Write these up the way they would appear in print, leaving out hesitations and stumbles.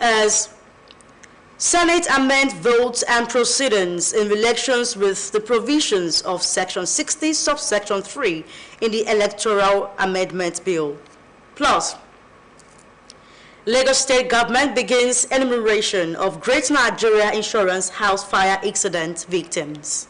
As Senate amend votes and proceedings in relations with the provisions of Section 60, subsection 3 in the Electoral Amendment Bill. Plus, Lagos State Government begins enumeration of Great Nigeria Insurance House Fire Accident victims.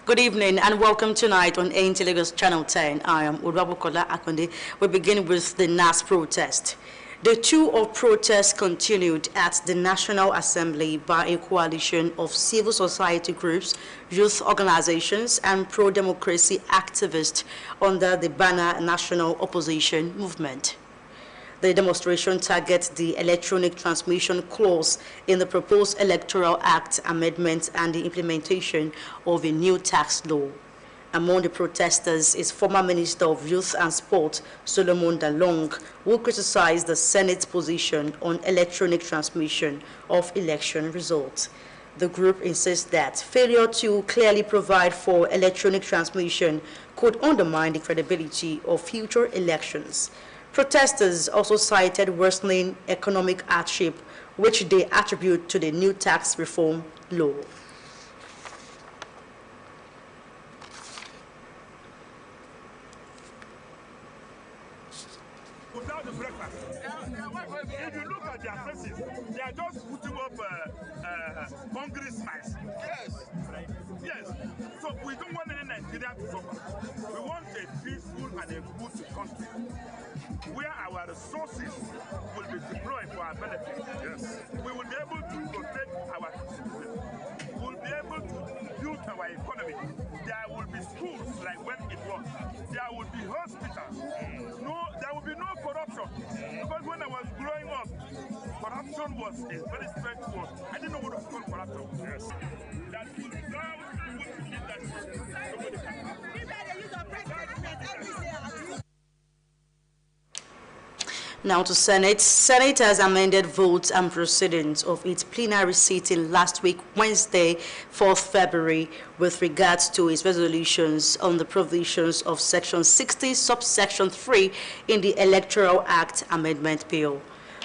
Good evening and welcome tonight on On Nta Ch Lagos Channel 10. I am Urabukola Akonde. We begin with the NAS protest. The tour of protest continued at the National Assembly by a coalition of civil society groups, youth organizations, and pro-democracy activists under the banner National Opposition Movement. The demonstration targets the electronic transmission clause in the proposed Electoral Act amendments and the implementation of a new tax law. Among the protesters is former Minister of Youth and Sport, Solomon Dalong, who criticized the Senate's position on electronic transmission of election results. The group insists that failure to clearly provide for electronic transmission could undermine the credibility of future elections. Protesters also cited worsening economic hardship, which they attribute to the new tax reform law. Without the breakfast, if you look at their faces, they are just putting up hungry smiles. Yes. Yes. So we don't want any Nigeria to suffer. We want a peaceful and a good country where our resources will be deployed for our benefit. Yes. We will be able to protect our citizens. We will be able to build our economy. There will be schools like when it was. There will be hospitals. No, there will be no corruption. Because when I was growing up, corruption was a very strange word. I didn't know what was called corruption. Yes. That will now put in that nobody can. Now to Senate. Senate has amended votes and proceedings of its plenary sitting last week, Wednesday, 4th February, with regards to its resolutions on the provisions of Section 60, subsection 3 in the Electoral Act Amendment Bill.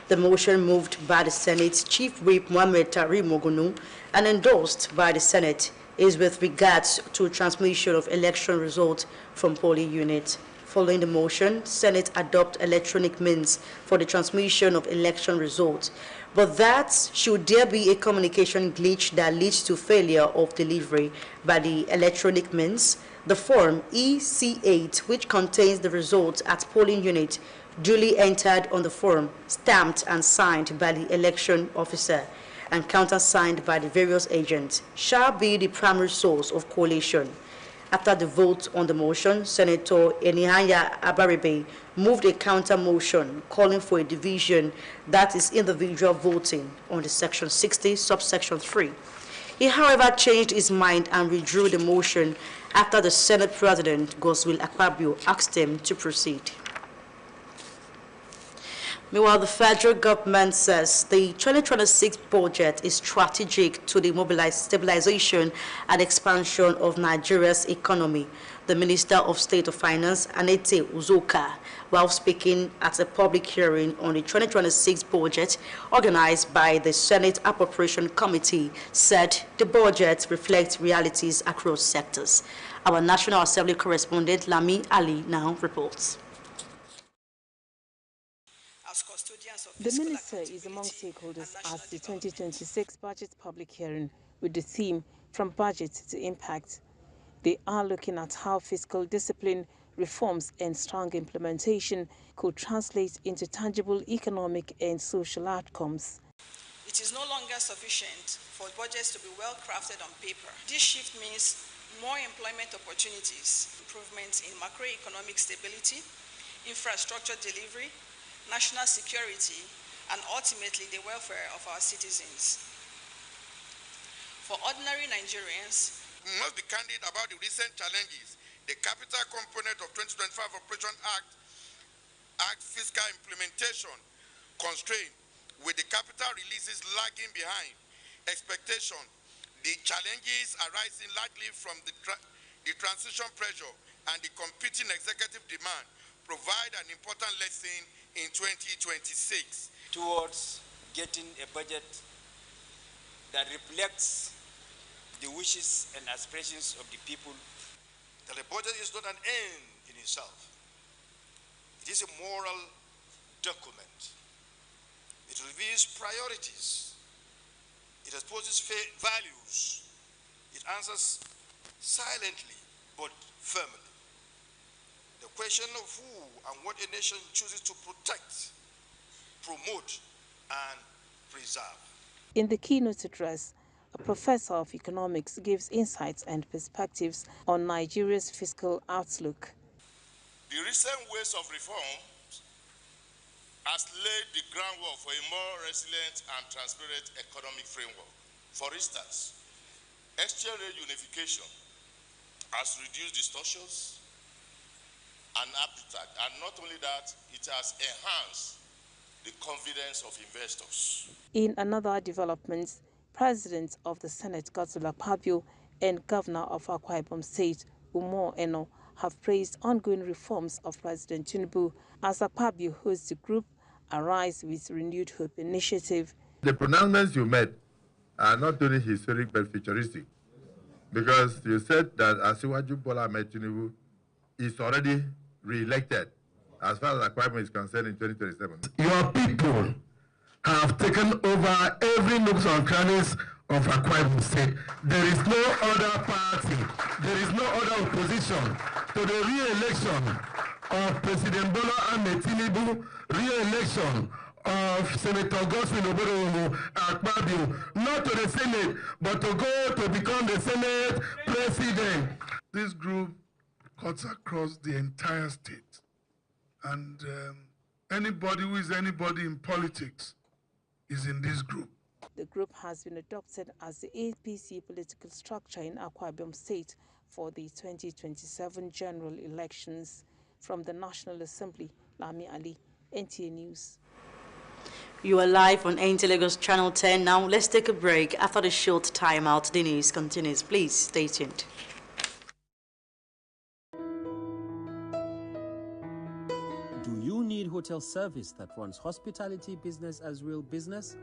The motion moved by the Senate's Chief Whip Mohamed Tari Mogunu and endorsed by the Senate is with regards to transmission of election results from polling units. Following the motion, Senate adopt electronic means for the transmission of election results. But that, should there be a communication glitch that leads to failure of delivery by the electronic means, the form EC8, which contains the results at polling unit, duly entered on the form, stamped and signed by the election officer, and countersigned by the various agents, shall be the primary source of collation. After the vote on the motion, Senator Enihanya Abaribe moved a counter motion calling for a division that is individual voting on the Section 60, subsection 3. He, however, changed his mind and withdrew the motion after the Senate President, Godswill Akpabio, asked him to proceed. Meanwhile, the federal government says the 2026 budget is strategic to the stabilization and expansion of Nigeria's economy. The Minister of State of Finance, Anete Uzoka, while speaking at a public hearing on the 2026 budget organized by the Senate Appropriation Committee, said the budget reflects realities across sectors. Our National Assembly correspondent, Lami Ali, now reports. The minister is among stakeholders at the 2026 budget public hearing with the theme From Budget to Impact. They are looking at how fiscal discipline, reforms and strong implementation could translate into tangible economic and social outcomes. It is no longer sufficient for budgets to be well crafted on paper. This shift means more employment opportunities, improvements in macroeconomic stability, infrastructure delivery, national security, and ultimately the welfare of our citizens. For ordinary Nigerians, we must be candid about the recent challenges. The capital component of 2025 Operation Act fiscal implementation constrained, with the capital releases lagging behind expectation. The challenges arising largely from the transition pressure and the competing executive demand provide an important lesson in 2026 towards getting a budget that reflects the wishes and aspirations of the people. That a budget is not an end in itself. It is a moral document. It reveals priorities. It exposes values. It answers silently but firmly the question of who and what a nation chooses to protect, promote, and preserve. In the keynote address, a professor of economics gives insights and perspectives on Nigeria's fiscal outlook. The recent waves of reform has laid the groundwork for a more resilient and transparent economic framework. For instance, exchange rate unification has reduced distortions and appetite, and not only that, it has enhanced the confidence of investors. In another development, President of the Senate, Godswill Akpabio, and Governor of Akwa Ibom State, Umo Eno, have praised ongoing reforms of President Tinubu as Akpabio hosts the group Arise with Renewed Hope initiative. The pronouncements you made are not only historic but futuristic, because you said that Asiwaju Bola Ahmed Tinubu is already re-elected as far as Akwa Ibom is concerned in 2027. Your people have taken over every nooks and crannies of Akwa Ibom State. There is no other party, there is no other opposition to the re-election of President Bola Ahmed Tinubu, re-election of Senator Godswill Akpabio, not to the Senate, but to go to become the Senate President. This group cuts across the entire state, and anybody who is anybody in politics is in this group. The group has been adopted as the APC political structure in Akwa Ibom State for the 2027 general elections. From the National Assembly, Lami Ali, NTA News. You are live on On Nta Ch Channel 10. Now let's take a break. After the short timeout, the news continues. Please stay tuned. Do you need hotel service that runs hospitality business as real business?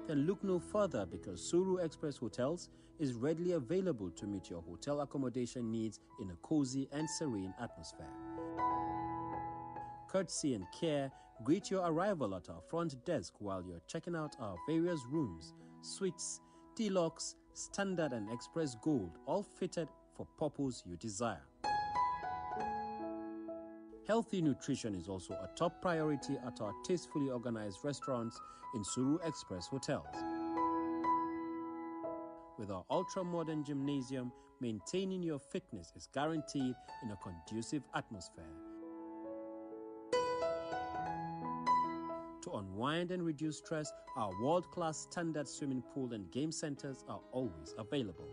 Then look no further, because Suru Express Hotels is readily available to meet your hotel accommodation needs in a cozy and serene atmosphere. Courtesy and care greet your arrival at our front desk while you're checking out our various rooms, suites, deluxe, standard and express gold, all fitted for purpose you desire. Healthy nutrition is also a top priority at our tastefully organized restaurants in Suru Express Hotels. With our ultra-modern gymnasium, maintaining your fitness is guaranteed in a conducive atmosphere. To unwind and reduce stress, our world-class standard swimming pool and game centers are always available.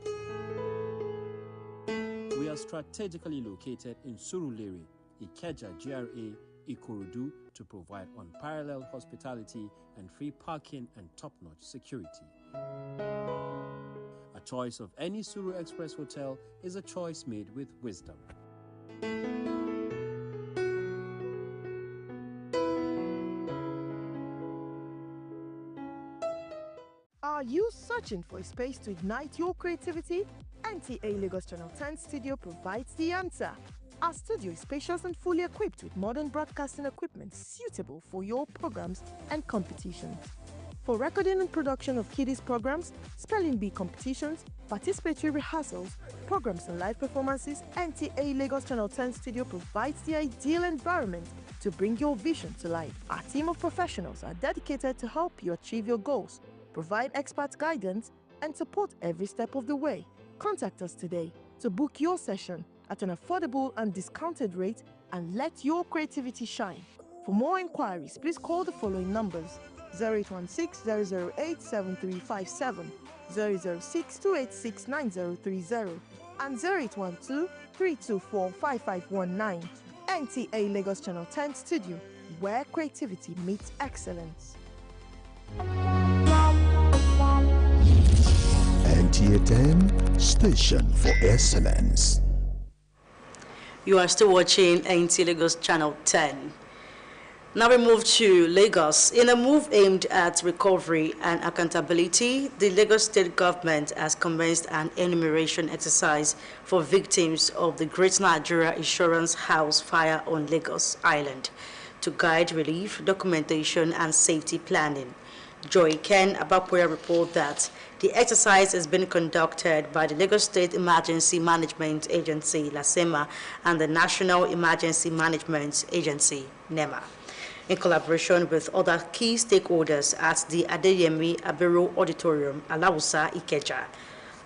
We are strategically located in Surulere, Ikeja GRA, Ikorodu, to provide unparalleled hospitality and free parking and top-notch security. A choice of any Suru Express hotel is a choice made with wisdom. Are you searching for a space to ignite your creativity? NTA Lagos Channel 10 Studio provides the answer. Our studio is spacious and fully equipped with modern broadcasting equipment suitable for your programs and competitions. For recording and production of kiddies programs, spelling bee competitions, participatory rehearsals, programs and live performances, NTA Lagos Channel 10 Studio provides the ideal environment to bring your vision to life. Our team of professionals are dedicated to help you achieve your goals, provide expert guidance, and support every step of the way. Contact us today to book your session at an affordable and discounted rate and let your creativity shine. For more inquiries, please call the following numbers: 0816-008-7357, 006-286-9030, and 0812-324-5519. NTA Lagos Channel 10 Studio, where creativity meets excellence. NTA 10, station for excellence. You are still watching On Nta Lagos Channel 10. Now we move to Lagos. In a move aimed at recovery and accountability, the Lagos State government has commenced an enumeration exercise for victims of the Great Nigeria Insurance House fire on Lagos Island to guide relief, documentation, and safety planning. Joy Ken Abapoya report that the exercise is being conducted by the Lagos State Emergency Management Agency, LASEMA, and the National Emergency Management Agency, NEMA, in collaboration with other key stakeholders at the Adeyemi Abero Auditorium, Alausa, Ikeja.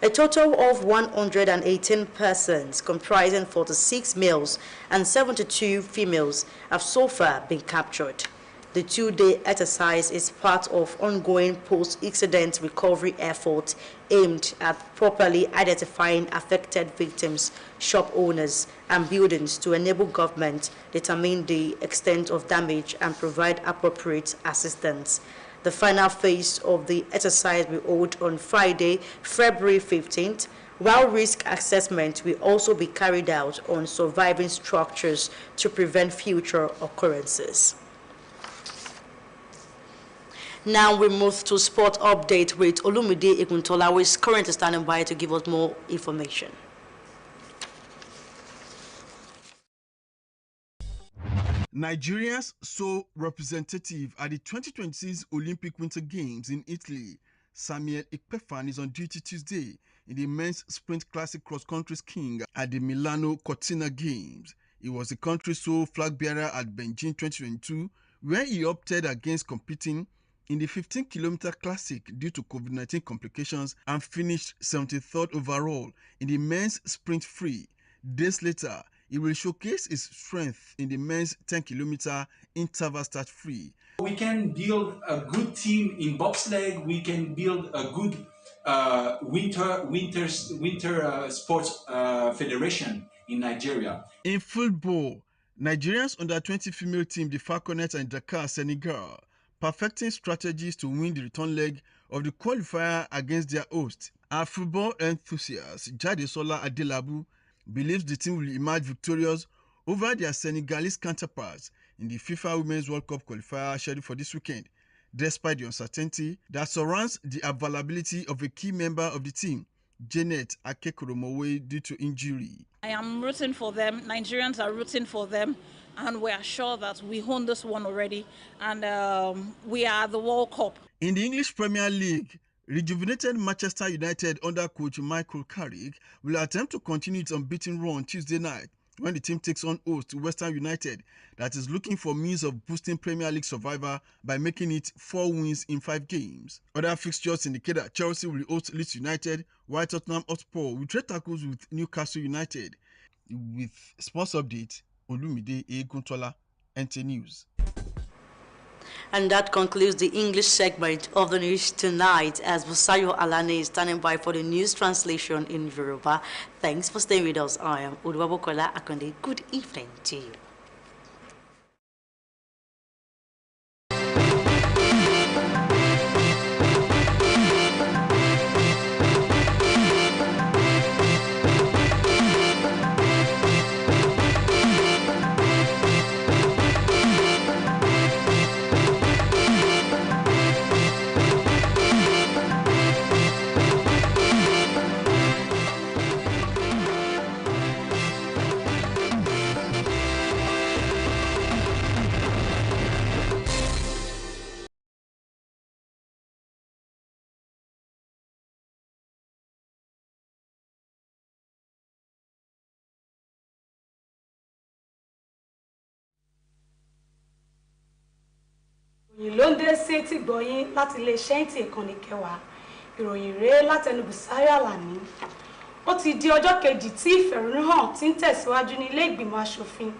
A total of 118 persons, comprising 46 males and 72 females, have so far been captured. The two-day exercise is part of ongoing post-incident recovery efforts aimed at properly identifying affected victims, shop owners, and buildings to enable government determine the extent of damage and provide appropriate assistance. The final phase of the exercise will hold on Friday, February 15th, while risk assessment will also be carried out on surviving structures to prevent future occurrences. Now we move to sport update with Olumide Eguntola, who is currently standing by to give us more information. Nigeria's sole representative at the 2026 Olympic Winter Games in Italy, Samuel Ikpefan, is on duty Tuesday in the men's sprint classic cross-country skiing at the Milano Cortina Games. He was the country's sole flag bearer at Beijing 2022, where he opted against competing in the 15-kilometer classic due to COVID-19 complications and finished 73rd overall in the men's sprint free. Days later, he will showcase his strength in the men's 10-kilometer interval start free. We can build a good team in bobsleigh. We can build a good winter sports federation in Nigeria. In football, Nigeria's under-20 female team, the Falconets, and Dakar, Senegal, perfecting strategies to win the return leg of the qualifier against their host. Our football enthusiast, Jadesola Adelabu, believes the team will emerge victorious over their Senegalese counterparts in the FIFA Women's World Cup qualifier scheduled for this weekend, despite the uncertainty that surrounds the availability of a key member of the team, Janet Akekoromowe, due to injury. I am rooting for them. Nigerians are rooting for them. And we are sure that we won this one already, and we are the World Cup. In the English Premier League, rejuvenated Manchester United under coach Michael Carrick will attempt to continue its unbeaten run Tuesday night when the team takes on host to West Ham United, that is looking for means of boosting Premier League survival by making it 4 wins in 5 games. Other fixtures indicate that Chelsea will host Leeds United, while Tottenham Hotspur will trade tackles with Newcastle United. With sports update, Olumide Eguntola, NTA News. And that concludes the English segment of the news tonight, as Busayo Alane is standing by for the news translation in Yoruba. Thanks for staying with us. I am Uduwabokola Akonde. Good evening to you. ìròyìn ló ń dé sí etí gbọ̀yìn láti iléeṣẹ́ ìtì ìkànnì kẹwàá. Ìròyìn rèé látẹnu Bùsáyọ̀ Àlàní. Ó ti di ọjọ́ kejì tí ìfẹ̀hónúhàn ti ń tẹ̀síwájú ní ilé ìgbìmọ̀ aṣòfin,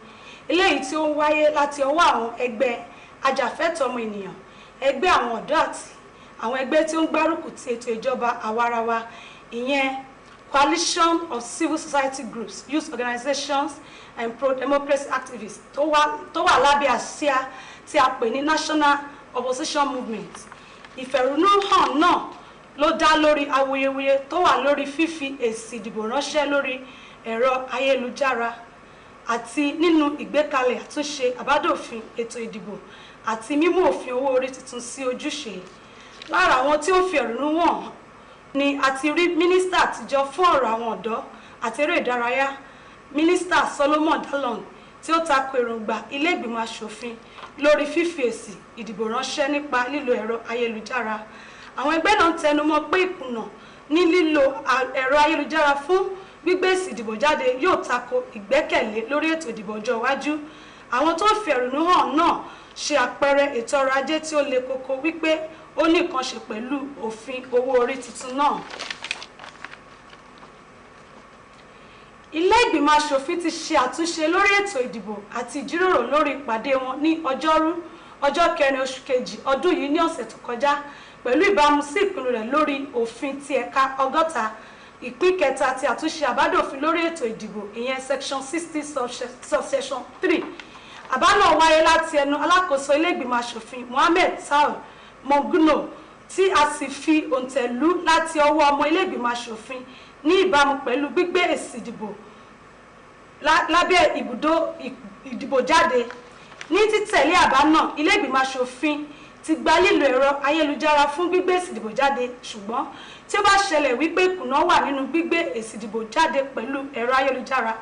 eléyìí tí ó ń wáyé láti ọwọ́ àwọn ẹgbẹ́ ajàfẹ́tọ̀ọ́ ọmọ ènìyàn, ẹgbẹ́ àwọn ọ̀dọ́ àti àwọn ẹgbẹ́ tí ó ń gbárùkù ti ètò ìjọba àwarawa, ìyẹn Coalition of Civil Society Groups, Youth Organizations and Pro-Democracy Activists tó wà lábẹ́ àsíá tí a pè ní National Opposition Movement. Ìfẹ̀hónúhàn náà ló dá lórí awuyewuye tó wà lórí fífi èsì ìdìbò ránṣẹ́ lórí ẹ̀rọ ayélujára. àti nínú ìgbékalẹ̀ àtúnṣe àbádòfin ètò ìdìbò àti mímú òfin owó orí tuntun sí ojúṣe. Lára àwọn tí ó fi ẹ̀rùnú hàn ni a ti rí mínísítà àtijọ́ fún ọ̀rọ̀ àwọn ọ̀dọ́ àti eré ìdárayá mínísítà Solomon Dalon tí ó tako èròǹgbà ilé ìgbìmọ̀ aṣòfin lórí fífi èsì ìdìbò ránṣẹ́ nípa lílo ẹ̀rọ ayélujára. Àwọn ẹgbẹ́ náà tẹnumọ́ pé ìkùnà ní lílo ẹ̀rọ ayélujára fún gbígbé èsì ìdìbò jáde yóò tako ìgbẹ́kẹ̀lé lórí ètò ìdìbò ọjọ́ iwájú. Àwọn tó fi ẹ̀rùnú hàn náà ṣe àpẹẹrẹ ètò ọrọ̀ ajé tí ó le koko wípé ó ní nǹkan ṣe pẹ̀lú òfin owó orí tuntun náà. Ilé ìgbìmọ̀ aṣòfin ti ṣe àtúnṣe lórí ètò ìdìbò àti ìjíròrò lórí ìpàdé wọn ní ọjọ́rú ọjọ́ 4 oṣù kejì ọdún yìí ní ọ̀sẹ̀ tó kọjá pẹ̀lú ìbámu sí ìpinnu rẹ̀ lórí òfin ti ẹ̀ka 60 ìpín kẹta ti àtúnṣe àbádòfin lórí ètò ìdìbò ìyẹn section 60 subsection 3. Àbá náà wáyé láti ẹnu alákòóso ilé ìgbìmọ̀ aṣòfin Mohammed Saul Mogno tí a sì fi òǹtẹ̀lú láti ọwọ́ ọmọ ilé ìgbìmọ̀ aṣòfin ní ìbámu pẹ̀lú gbígbé èsì ìdìbò lábẹ́ ibùdó ìdìbò jáde. Ní títẹ̀lé àbá náà, ilé ìgbìmọ̀ aṣòfin ti gba lílo ẹ̀rọ ayélujára fún gbígbé èsì ìdìbò jáde, ṣùgbọ́n tí ó bá ṣẹlẹ̀ wípé ìkùnà wà nínú gbígbé èsì ìdìbò jáde pẹ̀lú ẹ̀rọ ayélujára,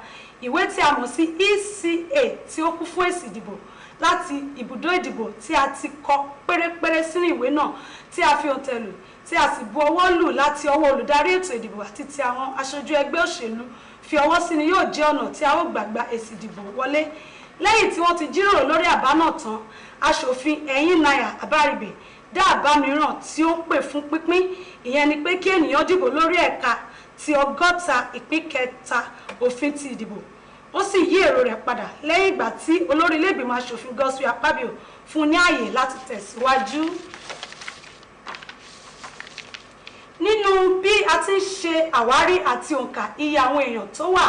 ìwé tí a mọ̀ sí ECA tí ó kún fún èsì ìdìbò láti ibùdó ìdìbò tí a ti kọ pérépéré sínú ìwé náà tí a fi òǹtẹ̀lù tí a sì bu ọwọ́ lù láti ọwọ́ olùdarí ètò ìdìbò àti ti àwọn aṣojú ẹgbẹ́ òṣèlú fi ọwọ́ sí ni yóò jẹ́ ọ̀nà tí a ó gbàgbà èsì ìdìbò wọlé. Lẹ́yìn tí wọ́n ti jíròrò lórí àbá náà tán, aṣòfin Ẹ̀yìnnaya Abaribe dá àbá mìíràn tí ó ń pè fún pínpín, ìyẹn ni pé kí ènìyàn dìbò lórí ẹ̀ka ti 60 ìpín kẹta òfin ti ìdìbò. Ó sì yí èrò rẹ̀ padà lẹ́yìn ìgbà tí olórí ilé ìgbìmọ̀ aṣòfin Godswill Akpabio fún ní ààyè láti tẹ̀síwájú. Nínú bí a ti ń ṣe àwárí àti òǹkà iye àwọn èèyàn tó wà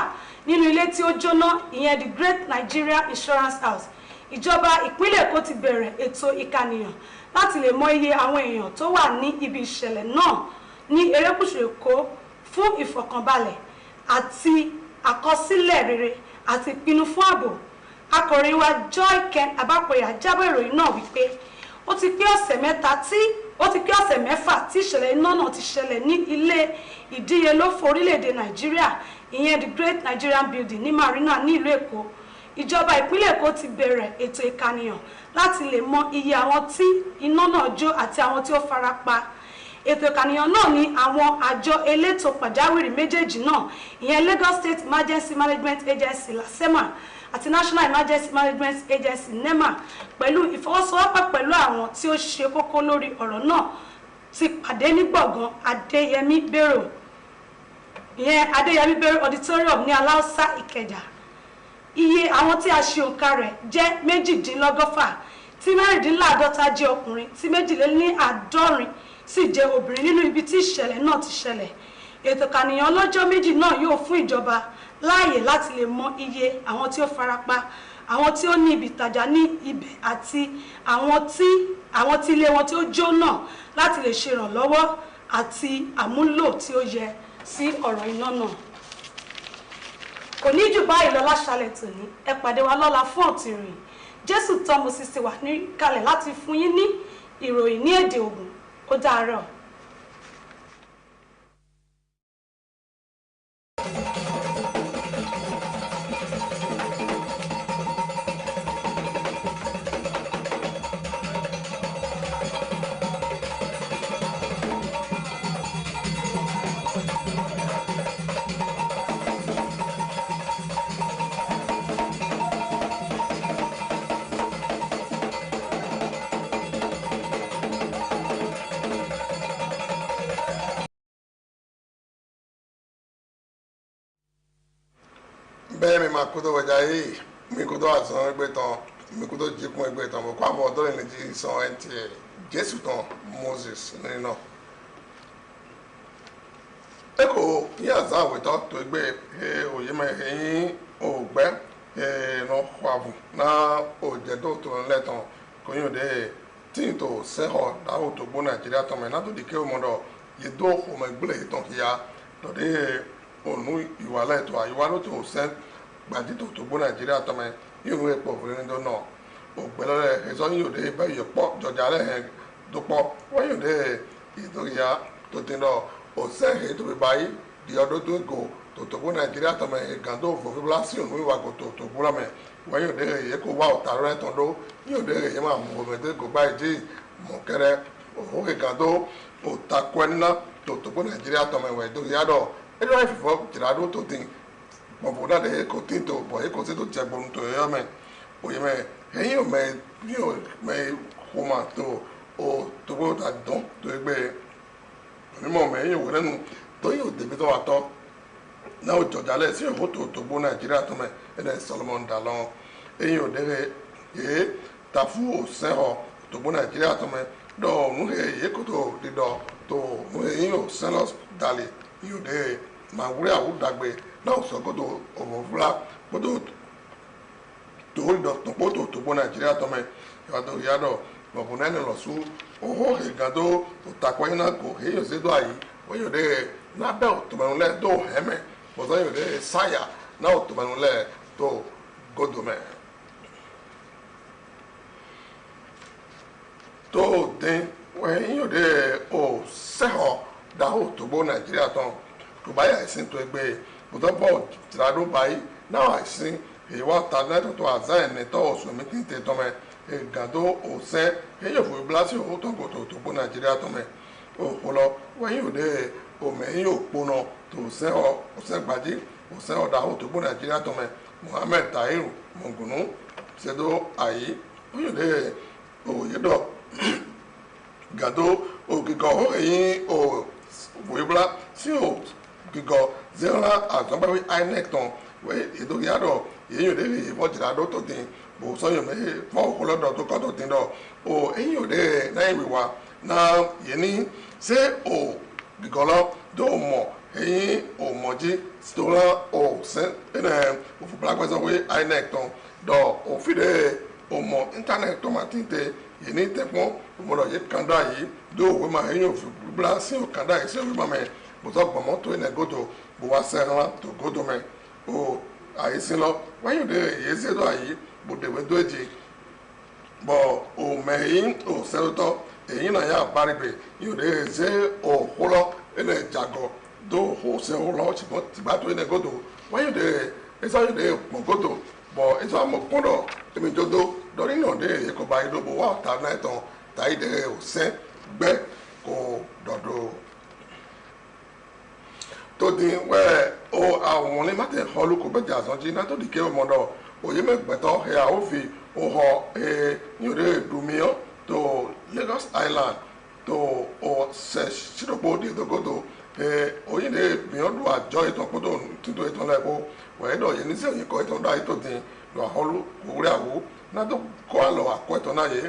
nínú ilé tí ó jóná, ìyẹn the Great Nigeria Insurance House, ìjọba ìpínlẹ̀ Èkó ti bẹ̀rẹ̀ ètò ìkànìyàn láti lè mọ iye àwọn èèyàn tó wà ní ibi ìṣẹ̀lẹ̀ náà ní erékùṣù Èkó fún ìfọ̀kànbalẹ̀ àti àkọsílẹ̀ rere àti ìpinnu fún ààbò. Akọ̀ròyìn wa Joy Ken Abakoya jábọ̀ ìròyìn náà wípé ó ti pé ọ̀sẹ̀ mẹ́fà tí ìṣẹ̀lẹ̀ iná náà ti ṣẹlẹ̀ ní ilé ìdíyelófò orílẹ̀-èdè Nàìjíríà, ìyẹn the Great Nigerian Building ní Marina ní ìlú Èkó. Ìjọba ìpínlẹ̀ Èkó ti bẹ̀rẹ̀ ètò ìkànìyàn láti lè mọ iye àwọn tí iná náà jó àti àwọn tí ó fara pa. Ètò ìkànìyàn náà ní àwọn àjọ elétò pàjáwìrì méjèèjì náà, ìyẹn Lagos State Emergency Management Agency LASEMA àti National Emergency Management Agency NEMA pẹ̀lú ìfọwọ́sowọ́pọ̀ pẹ̀lú àwọn tí ó ṣe kókó lórí ọ̀rọ̀ náà ti pàdé ní gbọ̀ngàn Adéyẹmí Bẹ́rò, ìyẹn Adéyẹmí Bẹ́rò Auditorium ní Aláùsá Ìkẹjà. Iye àwọn tí a ṣe òǹkà rẹ̀ jẹ́ 128, tí 54 jẹ́ ọkùnrin, tí 72 sì jẹ́ obìnrin nínú ibi tí ìṣẹ̀lẹ̀ náà ti ṣẹlẹ̀. Ètò ìkànìyàn ọlọ́jọ́ méjì náà yóò fún ìjọba láàyè láti lè mọ iye àwọn tí ó farapa, àwọn tí ó ní ibi ìtajà ní ibẹ̀ àti àwọn tí ilé wọn tí ó jóná láti lè ṣe ìrànlọ́wọ́ àti àmúlò tí ó yẹ sí ọ̀rọ̀ iná náà. Kò ní jù báyìí lọ láṣálẹ́ tòní. Ẹ pàdé wa lọ́la fún ọ̀tún ìròyìn. Jésù Tọ́mọ sì wà níkàlẹ̀ láti fún yín ní ìròyìn ní èdè Ògùn. Ó dàárọ̀. bẹ́ẹ̀ mi máa kó tó wọjà yìí mi kó tó àtúnṣe ẹgbẹ́ tán mi kó tó jíkún ẹgbẹ́ tán mo kó àbọ̀ ọ̀dọ́ ìrìn jí san NTA Jésù tán Moses nínú náà. ẹ kò yí àzá àwòtán tó gbé òye mẹ́rin ògbẹ́ ẹ̀ẹ́nà kwabù náà òjẹ́ tó tó lẹ́tàn kò yín òde tí n tó sẹ́họ̀ dáhùn tó gbó Nàìjíríà tán mẹ́ náà tó di ké ọmọdọ̀ yìí tó ọmọ ìgbélé yìí tán kìí ya lọ́dẹ́ ònú ìwà lẹ́tọ̀ àyíwá ló tó sẹ́ gbàdí tó gbó nàìjíríà tọmẹ yóò wé pọ̀ fún ẹni tó nà ògbẹ́lọ́rẹ́ ẹ̀sọ́ yóò dé bẹ́ẹ̀ yọ pọ̀ jọjà lẹ́hìn tó pọ̀ wọ́n yóò dé ìtòkìyà tó ti nà òsèǹhìn tó fi báyìí di ọdún tó gò tó gbó nàìjíríà tọmẹ ìgàn tó fò fún bílásì òun ìwà kò tó gbó lọ́mẹ wọ́n yóò dé èyí kó wá ọ̀tà rẹ̀ tán ló yóò dé èyí máa mú omi tó kó báyìí jí mọ̀kẹ́rẹ́ òun ìgàn tó òtakọ ẹni náà tó gbó nàìjíríà tọmẹ ìwà ìtòkìyà dọ̀ ẹjọ́ ìfìfọ́ jìràdó tó ti bọ̀bọ̀ náà lè kó tí tó bọ̀ kó tí tó jẹ gbòòrùn tó yọ mẹ́ òye mẹ́ ẹ̀yìn ò mẹ́ bí ò mẹ́ kó mà tó o tó gbó ta dán tó gbé onímọ̀ mẹ́ ẹ̀yìn òwe lẹ́nu tó yóò débi tó wà tọ́ náà ó jọjà lẹ̀ sí òfò tó gbó nàìjíríà tó mẹ́ ẹ̀dẹ̀ Solomon Dalon ẹ̀yìn ò dẹ́rẹ́ yé tàfú òsẹ́họ̀ tó gbó nàìjíríà tó mẹ́ dọ̀ ọ̀nù yé kó tó dídọ̀ tó ẹ̀yìn ò sẹ́lọ̀ dalẹ̀ yóò dẹ́rẹ́ màá wúrẹ́ àwùdàgbé náà sọ kótó òfurufúra kótó tòórí dọ̀ kótó tó gbó nàìjíríà tọ́mẹ ìwádọ̀ ìyádọ̀ bọ̀bù náà lọ sún owó ìgàdó òtàkọ́ iná kò èyàn sí tó àyí wọ́n yóò dé nábẹ́ òtòmẹ́nulẹ̀ tó hẹ́mẹ́ bọ̀sán yóò dé sáyà náà òtòmẹ́nulẹ̀ tó gódòmẹ́ tó dín wọ́n yóò dé ò sẹ́họ̀ dáhùn tó gbó nàìjíríà tán tó báyà ẹ̀sìn tó ẹgbẹ́ bùtọ́ bọ̀ tìrádó báyìí náà àìsí èèwọ̀ ta lẹ́tọ̀ tó àzá ẹ̀ nìtọ́ oṣù mi tí ń tẹ tọ́mẹ ìgàdó òsẹ́ èyí òfò ìbílásí òwò tó kò tó gbó nàìjíríà tọ́mẹ òpólọ wẹ́yìn òde òmẹ́yìn òpónà tó òsẹ́ gbàdí òsẹ́ ọ̀dà tó gbó nàìjíríà tọ́mẹ Muhammed Tahiru Mọ̀gùnú ṣètò àyí wẹ́yìn òde òyedọ̀ gàdó òkìkọ̀ èyí òfò ìbílá sí òkìkọ̀ zera àtọ́gbẹ́wé INEC tán wẹ́ ìdókìyàdọ̀ èyí òde ìfọ̀jìládó tó dín bò sọyún mi fọ òkúlọ́dọ̀ tó kọ́ tó dín dọ̀ o èyí òde náà ìwé wa náà yẹn ní ṣé o gbìgọ́lọ́ tó mọ̀ èyí o mọ̀jí sọ́ra o sẹ́ ẹ̀ òfúblágbẹ́sọ̀ wé INEC tán dọ̀ òfìdè o mọ̀ íńtánẹ̀tì tó máa ti tẹ yẹn ní tẹ̀pọ́n òmùdọ̀ yẹ kàńdà yìí dó òwe máa èyí òfúblá sí òkàńdà yìí sí òwe máa mẹ́ bùsọ̀ gbọ̀mọ́ tó ẹ̀ gòdò bò wá sẹ́ran tó gòdò mẹ́ o àyísí lọ wáyé òde èyí sí ẹ̀dọ̀ àyí bòdèwé tó èjì bọ̀ òmẹ̀yìn òsẹ́lótọ́ èyí náà yà báribè yóò dé ṣe òkúlọ́ ẹnẹ jàgọ̀ tó òsẹ́ òlọ́ ṣùgbọ́n tìgbà tó ẹnẹ gòdò wáyé òde ẹsẹ̀ yóò dé pọ̀ gòdò bọ̀ ẹsẹ̀ àmọ̀ kúndọ̀ èmi jọdọ̀ dọ́rí náà dé ẹ̀kọ́ báyìí lóbo wà ọ̀tá náà tán táyì dé òsẹ́ gbẹ́ kó dọ̀dọ̀ tó di wẹ́ o àwọn ní mátẹ̀ họlù kò bẹ́ẹ̀ jà sọ́jí náà tó di ké ọmọdọ̀ òye mẹ́gbẹ̀tọ́ ẹ̀ àwọn fi òhọ ẹ̀ yóò dùmíọ́ tó Lagos Island tó ọ̀ sẹ̀ ṣídọ̀pọ̀ di ìdókòtò ẹ̀ òye ní mìíràn dùn àjọ ìtàn kótó títún ìtàn lẹ́kọ́ wẹ̀ẹ́ dọ̀ yẹn ní sẹ́yìn òyìnkọ́ ìtàn dá ìtò dín lọ àhọlù òwúrẹ́ àwò náà tó kọ́ àlọ́ àkọ́ ìtàn náà yẹ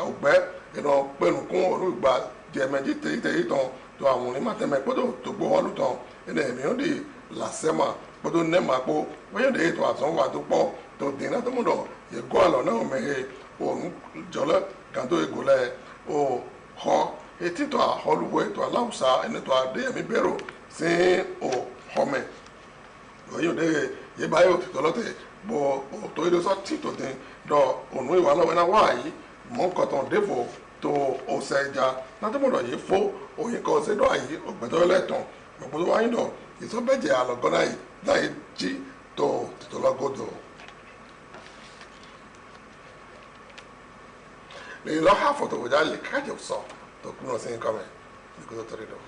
àwùgbẹ́ ìnà pẹ̀lúkún olùgbà jẹ̀mẹ̀jì tẹ̀yìtẹ̀yì tán tó àwọn onímọ̀tẹ́mẹ̀ kótó tó gbó họlù tán ene mìíràn di làsẹ́mà kótó nẹ́ẹ̀mà kó wọ́n yóò dé ètò àtúnwà tó pọ̀ tó dín náà tó mú dọ̀ yẹ gọ́ àlọ́ náà mẹ́hẹ́ òun jọlẹ̀ gàdó egolẹ̀ ò họ etí tó àhọlùwẹ̀ tó aláwùsá ẹni tó adéyẹmí bẹ̀rù sí ò họmẹ̀ wọ́n yóò dé yẹ báyìí ò tìtọ́ lọ́tẹ̀ bọ̀ ò tó yẹ sọ tí tó dín dọ̀ òun ìwà lọ́wọ́ náà wáyé mọ́ kọ̀tàn dẹ́fọ̀ tó ọ̀sẹ̀ ẹja náà tó mú dọ̀ yẹ fó òyìn kan ṣe dọ̀ àyè ògbẹ́tọ́ lẹ́tàn gbogbo wáyé náà ìsọ̀bẹ̀jẹ̀ àlọ́gọ́nà yìí láì jí tó tìtọ́lọ́gọ́dọ̀. lè lọ́ hà fọ́tò wòjá lè kájọ sọ tó kúrò sí nǹkan mẹ́ ní kó tó tẹ̀lé lọ.